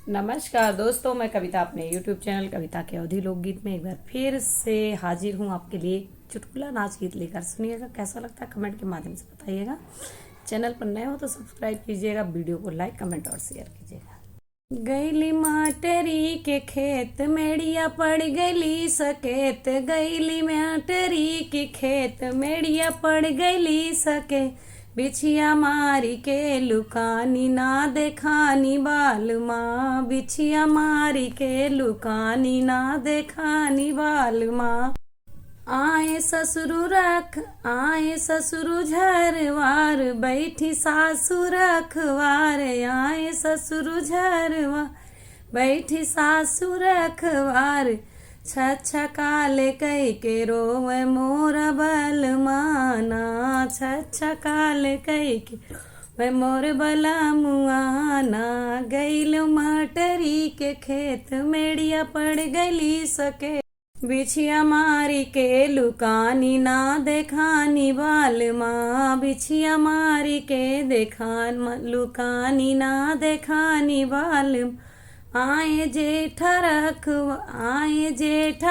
नमस्कार दोस्तों, मैं कविता अपने YouTube चैनल कविता के अवधि लोकगीत में एक बार फिर से हाजिर हूँ आपके लिए चुटकुला नाच गीत लेकर। सुनिएगा, कैसा लगता है कमेंट के माध्यम से बताइएगा। चैनल पर नए हो तो सब्सक्राइब कीजिएगा, वीडियो को लाइक कमेंट और शेयर कीजिएगा। गैली माटरी के खेत मेड़िया पड़ गईली सकेत, गैली माटरी के खेत मेड़िया पड़ गईली सके, बिछिया मारी के लुकानी ना देखानी बाल माँ, बिछिया मारी के लुकानी ना देखानी बाल माँ। आए ससुरु झरवार, बैठी सासु रखवार, आए ससुरु झरवार, बैठी सासु रखवार, छछकाले कई के रोवे मोर बल माना, छछकाले कई के वे मोर बला मुआना। गईल मटरी के खेत मेड़िया पड़ गईली सके, बिछिया मारी के लुकानी ना देखानी बाल माँ, बिछिया मारी के देखान लुकानी ना देखानी बाल। आए जेठा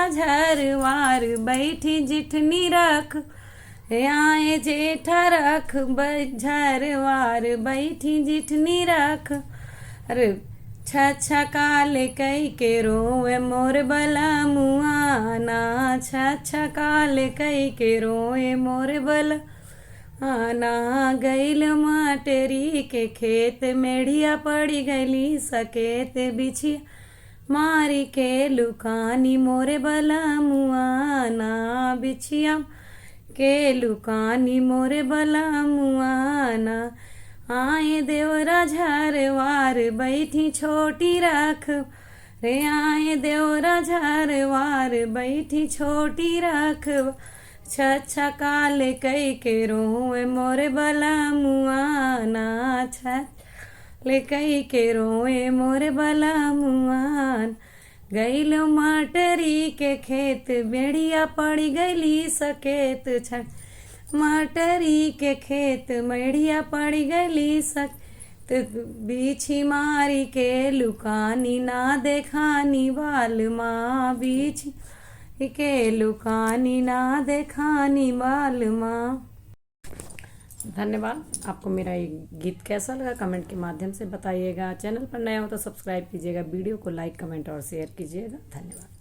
झरवार, बैठी जिठनी रख, आए जेठा रख झरवार, बैठी जिठनी रख, अरे छछकाले कई के रोवे मोर बला मुआना, छछकाले कई के रोए मोर बला आना। गईल मटरी के खेत मेढ़िया पड़ी गईली सकेत, बिछिया मारी के लुकानी मोरे बला मुआना, बिछिया के लुकानी मोरे बला मुआना। आए देवरा झरवार, बैठी छोटी रख, रे आए देवरा झरवार, बैठी छोटी रख, छछकाले कई के रोए मोरे बला मुआना, छछकाले कई के रोए मोरे बला मुआन। गईल मटरी के खेत बेड़िया पड़ी गईली सकेत, मटरी के खेत मेढ़िया पड़ी गईली सकेत, बिछी मारी के लुकानी ना देखानी बाल माँ, बिछी के लुकानी ना देखानी बाल माँ। धन्यवाद। आपको मेरा ये गीत कैसा लगा कमेंट के माध्यम से बताइएगा। चैनल पर नया हो तो सब्सक्राइब कीजिएगा, वीडियो को लाइक कमेंट और शेयर कीजिएगा। धन्यवाद।